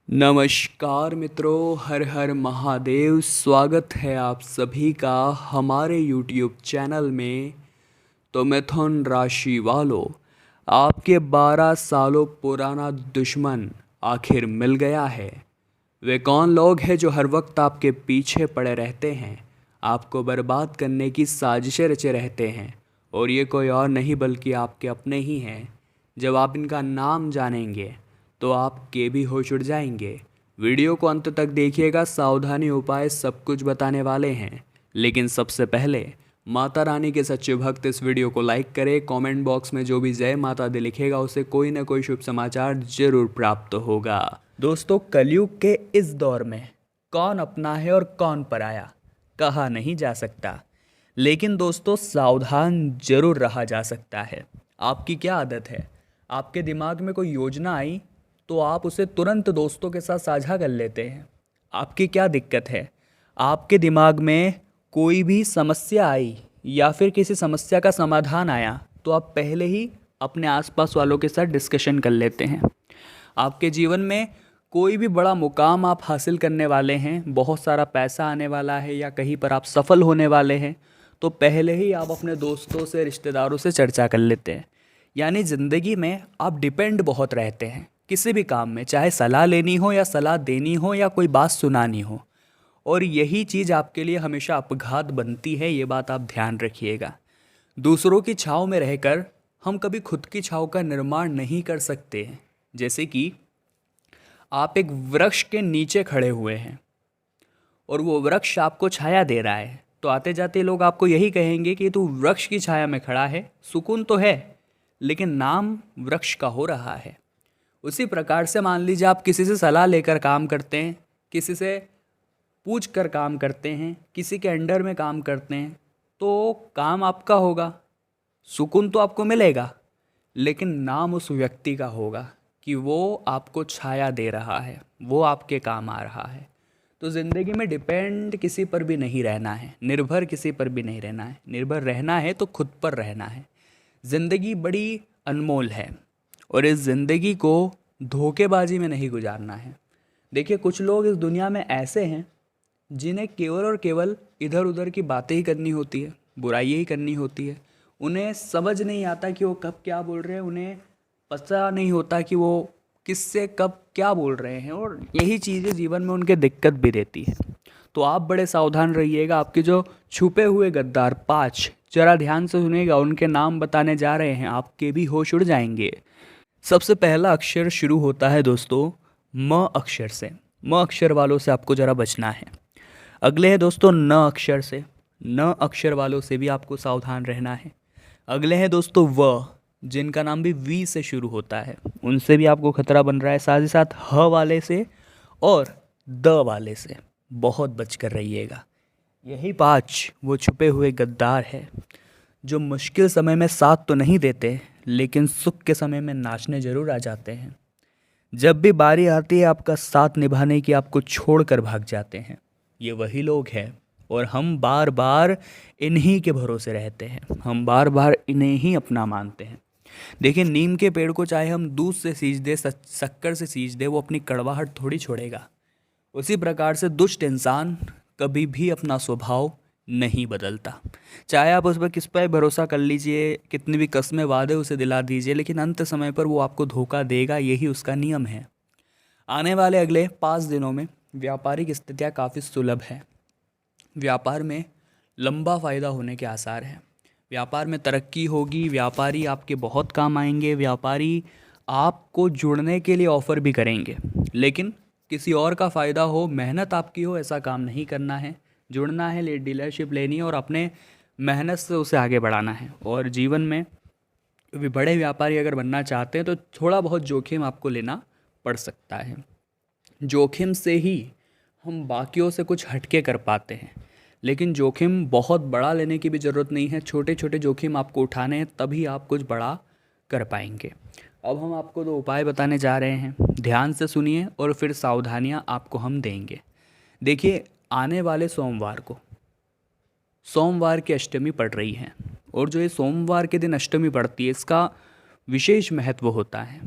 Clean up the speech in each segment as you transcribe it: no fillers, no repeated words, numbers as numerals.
नमस्कार मित्रों, हर हर महादेव। स्वागत है आप सभी का हमारे YouTube चैनल में। तो मिथुन राशि वालों, आपके 12 सालों पुराना दुश्मन आखिर मिल गया है। वे कौन लोग हैं जो हर वक्त आपके पीछे पड़े रहते हैं, आपको बर्बाद करने की साजिशें रचे रहते हैं, और ये कोई और नहीं बल्कि आपके अपने ही हैं। जब आप इनका नाम जानेंगे तो आपके भी होश उड़ जाएंगे। वीडियो को अंत तक देखिएगा, सावधानी उपाय सब कुछ बताने वाले हैं। लेकिन सबसे पहले माता रानी के सच्चे भक्त इस वीडियो को लाइक करें। कमेंट बॉक्स में जो भी जय माता दी लिखेगा उसे कोई ना कोई शुभ समाचार जरूर प्राप्त होगा। दोस्तों, कलयुग के इस दौर में कौन अपना है और कौन पराया कहा नहीं जा सकता, लेकिन दोस्तों सावधान जरूर रहा जा सकता है। आपकी क्या आदत है? आपके दिमाग में कोई योजना आई तो आप उसे तुरंत दोस्तों के साथ साझा कर लेते हैं। आपकी क्या दिक्कत है? आपके दिमाग में कोई भी समस्या आई या फिर किसी समस्या का समाधान आया तो आप पहले ही अपने आसपास वालों के साथ डिस्कशन कर लेते हैं। आपके जीवन में कोई भी बड़ा मुकाम आप हासिल करने वाले हैं, बहुत सारा पैसा आने वाला है या कहीं पर आप सफल होने वाले हैं, तो पहले ही आप अपने दोस्तों से, रिश्तेदारों से चर्चा कर लेते हैं। यानी ज़िंदगी में आप डिपेंड बहुत रहते हैं किसी भी काम में, चाहे सलाह लेनी हो या सलाह देनी हो या कोई बात सुनानी हो। और यही चीज़ आपके लिए हमेशा अपघात बनती है, ये बात आप ध्यान रखिएगा। दूसरों की छाँव में रहकर हम कभी खुद की छाँव का निर्माण नहीं कर सकते हैं। जैसे कि आप एक वृक्ष के नीचे खड़े हुए हैं और वो वृक्ष आपको छाया दे रहा है, तो आते जाते लोग आपको यही कहेंगे कि तू वृक्ष की छाया में खड़ा है, सुकून तो है लेकिन नाम वृक्ष का हो रहा है। उसी प्रकार से मान लीजिए आप किसी से सलाह लेकर काम करते हैं, किसी से पूछ कर काम करते हैं, किसी के अंडर में काम करते हैं, तो काम आपका होगा, सुकून तो आपको मिलेगा, लेकिन नाम उस व्यक्ति का होगा कि वो आपको छाया दे रहा है, वो आपके काम आ रहा है। तो ज़िंदगी में डिपेंड किसी पर भी नहीं रहना है, निर्भर किसी पर भी नहीं रहना है। निर्भर रहना है तो खुद पर रहना है। ज़िंदगी बड़ी अनमोल है और इस ज़िंदगी को धोखेबाजी में नहीं गुजारना है। देखिए, कुछ लोग इस दुनिया में ऐसे हैं जिन्हें केवल और केवल इधर उधर की बातें ही करनी होती है, बुराइयाँ ही करनी होती है। उन्हें समझ नहीं आता कि वो कब क्या बोल रहे हैं, उन्हें पता नहीं होता कि वो किससे कब क्या बोल रहे हैं, और यही चीज़ें जीवन में उनके दिक्कत भी देती है। तो आप बड़े सावधान रहिएगा। आपके जो छुपे हुए गद्दार 5, जरा ध्यान से सुनिएगा, उनके नाम बताने जा रहे हैं, आपके भी होश उड़ जाएंगे। सबसे पहला अक्षर शुरू होता है दोस्तों म अक्षर से। म अक्षर वालों से आपको ज़रा बचना है। अगले हैं दोस्तों न अक्षर से। न अक्षर वालों से भी आपको सावधान रहना है। अगले हैं दोस्तों व, जिनका नाम भी वी से शुरू होता है, उनसे भी आपको खतरा बन रहा है। साथ ही साथ ह वाले से और द वाले से बहुत बच कर रहिएगा। यही 5 वो छुपे हुए गद्दार है जो मुश्किल समय में साथ तो नहीं देते, लेकिन सुख के समय में नाचने जरूर आ जाते हैं। जब भी बारी आती है आपका साथ निभाने की, आपको छोड़कर भाग जाते हैं। ये वही लोग हैं और हम बार बार इन्हीं के भरोसे रहते हैं, हम बार बार इन्हें ही अपना मानते हैं। देखिए, नीम के पेड़ को चाहे हम दूध से सींच दे, शक्कर से सींच दे, वो अपनी कड़वाहट थोड़ी छोड़ेगा। उसी प्रकार से दुष्ट इंसान कभी भी अपना स्वभाव नहीं बदलता। चाहे आप उस पर किस पर भरोसा कर लीजिए, कितनी भी कस्में वादे उसे दिला दीजिए, लेकिन अंत समय पर वो आपको धोखा देगा, यही उसका नियम है। आने वाले अगले 5 दिनों में व्यापारिक स्थितियाँ काफ़ी सुलभ है। व्यापार में लंबा फायदा होने के आसार हैं। व्यापार में तरक्की होगी, व्यापारी आपके बहुत काम आएंगे, व्यापारी आपको जुड़ने के लिए ऑफ़र भी करेंगे। लेकिन किसी और का फ़ायदा हो, मेहनत आपकी हो, ऐसा काम नहीं करना है। जुड़ना है, डीलरशिप लेनी है और अपने मेहनत से उसे आगे बढ़ाना है। और जीवन में बड़े व्यापारी अगर बनना चाहते हैं तो थोड़ा बहुत जोखिम आपको लेना पड़ सकता है। जोखिम से ही हम बाकियों से कुछ हटके कर पाते हैं, लेकिन जोखिम बहुत बड़ा लेने की भी ज़रूरत नहीं है। छोटे छोटे जोखिम आपको उठाने हैं, तभी आप कुछ बड़ा कर पाएंगे। अब हम आपको 2 उपाय बताने जा रहे हैं, ध्यान से सुनिए और फिर सावधानियां आपको हम देंगे। देखिए, आने वाले सोमवार को, सोमवार की अष्टमी पड़ रही है, और जो ये सोमवार के दिन अष्टमी पड़ती है, इसका विशेष महत्व होता है।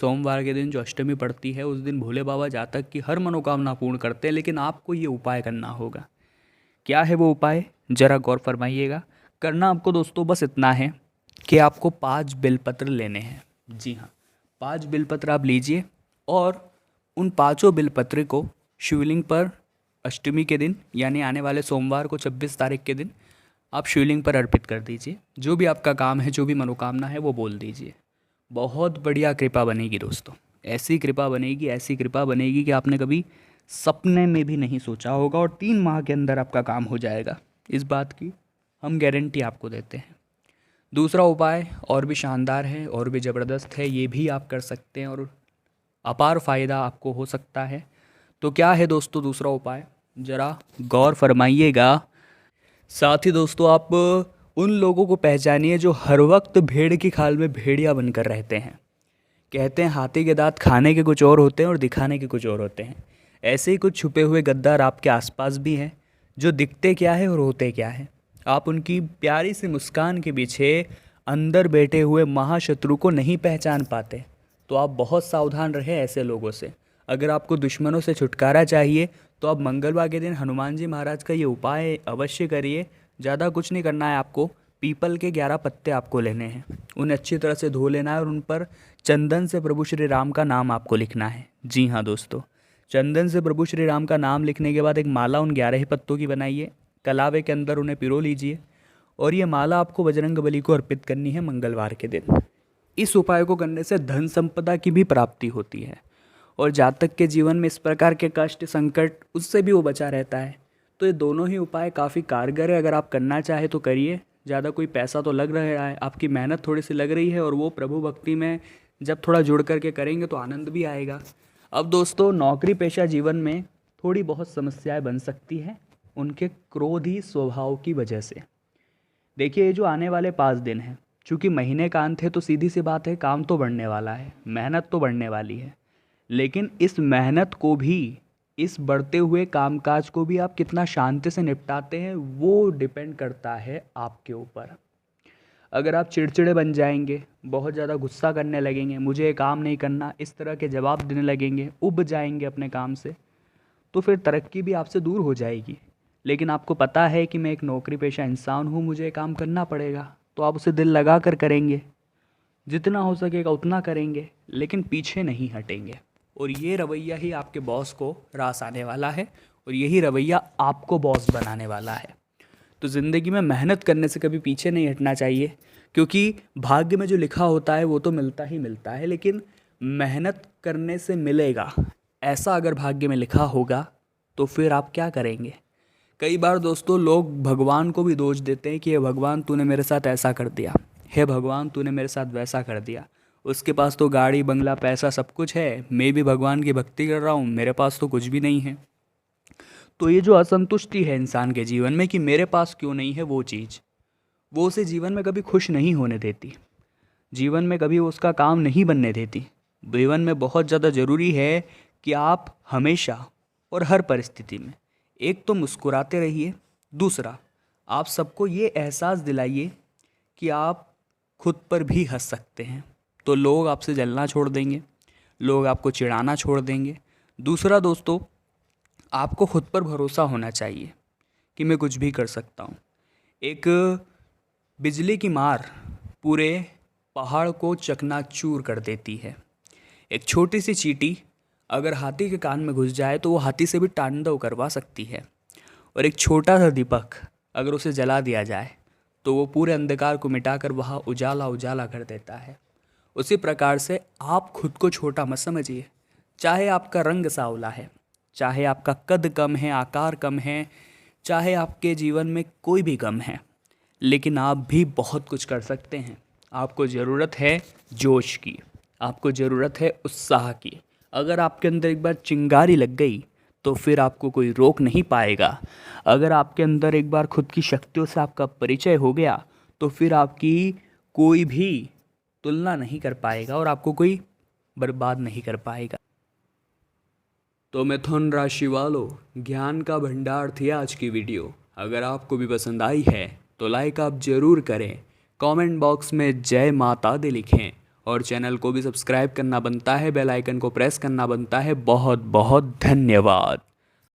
सोमवार के दिन जो अष्टमी पड़ती है उस दिन भोले बाबा जातक की हर मनोकामना पूर्ण करते हैं, लेकिन आपको ये उपाय करना होगा। क्या है वो उपाय, जरा गौर फरमाइएगा। करना आपको दोस्तों बस इतना है कि आपको 5 बिलपत्र लेने हैं। जी हाँ, 5 बिलपत्र आप लीजिए और उन पाँचों बिलपत्र को शिवलिंग पर अष्टमी के दिन यानी आने वाले सोमवार को 26 तारीख के दिन आप शिवलिंग पर अर्पित कर दीजिए। जो भी आपका काम है, जो भी मनोकामना है वो बोल दीजिए। बहुत बढ़िया कृपा बनेगी दोस्तों। ऐसी कृपा बनेगी, ऐसी कृपा बनेगी कि आपने कभी सपने में भी नहीं सोचा होगा, और 3 माह के अंदर आपका काम हो जाएगा। इस बात की हम गारंटी आपको देते हैं। दूसरा उपाय और भी शानदार है और भी ज़बरदस्त है, ये भी आप कर सकते हैं और अपार फ़ायदा आपको हो सकता है। तो क्या है दोस्तों दूसरा उपाय, ज़रा गौर फरमाइएगा। साथ ही दोस्तों आप उन लोगों को पहचानिए जो हर वक्त भेड़ की खाल में भेड़िया बनकर रहते हैं। कहते हैं हाथी के दांत खाने के कुछ और होते हैं और दिखाने के कुछ और होते हैं। ऐसे ही कुछ छुपे हुए गद्दार आपके आसपास भी हैं, जो दिखते क्या है और होते क्या है। आप उनकी प्यारी सी मुस्कान के पीछे अंदर बैठे हुए महाशत्रु को नहीं पहचान पाते। तो आप बहुत सावधान रहें ऐसे लोगों से। अगर आपको दुश्मनों से छुटकारा चाहिए तो आप मंगलवार के दिन हनुमान जी महाराज का ये उपाय अवश्य करिए। ज़्यादा कुछ नहीं करना है आपको। पीपल के 11 पत्ते आपको लेने हैं, उन्हें अच्छी तरह से धो लेना है और उन पर चंदन से प्रभु श्री राम का नाम आपको लिखना है। जी हाँ दोस्तों, चंदन से प्रभु श्री राम का नाम लिखने के बाद एक माला उन 11 ही पत्तों की बनाइए, कलावे के अंदर उन्हें पिरो लीजिए और ये माला आपको बजरंगबली को अर्पित करनी है मंगलवार के दिन। इस उपाय को करने से धन संपदा की भी प्राप्ति होती है और जातक के जीवन में इस प्रकार के कष्ट संकट उससे भी वो बचा रहता है। तो ये दोनों ही उपाय काफ़ी कारगर है। अगर आप करना चाहे तो करिए। ज़्यादा कोई पैसा तो लग रहा है, आपकी मेहनत थोड़ी सी लग रही है और वो प्रभु भक्ति में जब थोड़ा जुड़ करके करेंगे तो आनंद भी आएगा। अब दोस्तों नौकरी पेशा जीवन में थोड़ी बहुत समस्याएं बन सकती हैं उनके क्रोधी स्वभाव की वजह से। देखिए ये जो आने वाले 5 दिन हैं, चूँकि महीने का अंत है तो सीधी सी बात है काम तो बढ़ने वाला है, मेहनत तो बढ़ने वाली है। लेकिन इस मेहनत को भी, इस बढ़ते हुए कामकाज को भी आप कितना शांति से निपटाते हैं वो डिपेंड करता है आपके ऊपर। अगर आप चिड़चिड़े बन जाएंगे, बहुत ज़्यादा गुस्सा करने लगेंगे, मुझे ये काम नहीं करना, इस तरह के जवाब देने लगेंगे, उब जाएंगे अपने काम से, तो फिर तरक्की भी आपसे दूर हो जाएगी। लेकिन आपको पता है कि मैं एक नौकरी पेशा इंसान हूँ, मुझे काम करना पड़ेगा, तो आप उसे दिल लगा कर करेंगे, जितना हो सकेगा उतना करेंगे, लेकिन पीछे नहीं हटेंगे। और ये रवैया ही आपके बॉस को रास आने वाला है और यही रवैया आपको बॉस बनाने वाला है। तो ज़िंदगी में मेहनत करने से कभी पीछे नहीं हटना चाहिए, क्योंकि भाग्य में जो लिखा होता है वो तो मिलता ही मिलता है, लेकिन मेहनत करने से मिलेगा ऐसा अगर भाग्य में लिखा होगा तो फिर आप क्या करेंगे। कई बार दोस्तों लोग भगवान को भी दोष देते हैं कि हे भगवान तूने मेरे साथ ऐसा कर दिया, हे भगवान तूने मेरे साथ वैसा कर दिया। उसके पास तो गाड़ी बंगला पैसा सब कुछ है, मैं भी भगवान की भक्ति कर रहा हूँ, मेरे पास तो कुछ भी नहीं है। तो ये जो असंतुष्टि है इंसान के जीवन में कि मेरे पास क्यों नहीं है वो चीज़, वो उसे जीवन में कभी खुश नहीं होने देती, जीवन में कभी उसका काम नहीं बनने देती। जीवन में बहुत ज़्यादा ज़रूरी है कि आप हमेशा और हर परिस्थिति में एक तो मुस्कुराते रहिए, दूसरा आप सबको ये एहसास दिलाइए कि आप खुद पर भी हंस सकते हैं, तो लोग आपसे जलना छोड़ देंगे, लोग आपको चिढ़ाना छोड़ देंगे। दूसरा दोस्तों आपको खुद पर भरोसा होना चाहिए कि मैं कुछ भी कर सकता हूँ। एक बिजली की मार पूरे पहाड़ को चकनाचूर कर देती है। एक छोटी सी चींटी अगर हाथी के कान में घुस जाए तो वो हाथी से भी तांडव करवा सकती है, और एक छोटा सा दीपक अगर उसे जला दिया जाए तो वो पूरे अंधकार को मिटाकर वहाँ उजाला उजाला कर देता है। उसी प्रकार से आप खुद को छोटा मत समझिए, चाहे आपका रंग सांवला है, चाहे आपका कद कम है, आकार कम है, चाहे आपके जीवन में कोई भी कम है, लेकिन आप भी बहुत कुछ कर सकते हैं। आपको ज़रूरत है जोश की, आपको ज़रूरत है उत्साह की। अगर आपके अंदर एक बार चिंगारी लग गई तो फिर आपको कोई रोक नहीं पाएगा। अगर आपके अंदर एक बार खुद की शक्तियों से आपका परिचय हो गया तो फिर आपकी कोई भी तुलना नहीं कर पाएगा और आपको कोई बर्बाद नहीं कर पाएगा। तो मिथुन राशि वालों, ज्ञान का भंडार थी आज की वीडियो। अगर आपको भी पसंद आई है तो लाइक आप ज़रूर करें, कमेंट बॉक्स में जय माता दी लिखें और चैनल को भी सब्सक्राइब करना बनता है, बेल आइकन को प्रेस करना बनता है। बहुत बहुत धन्यवाद।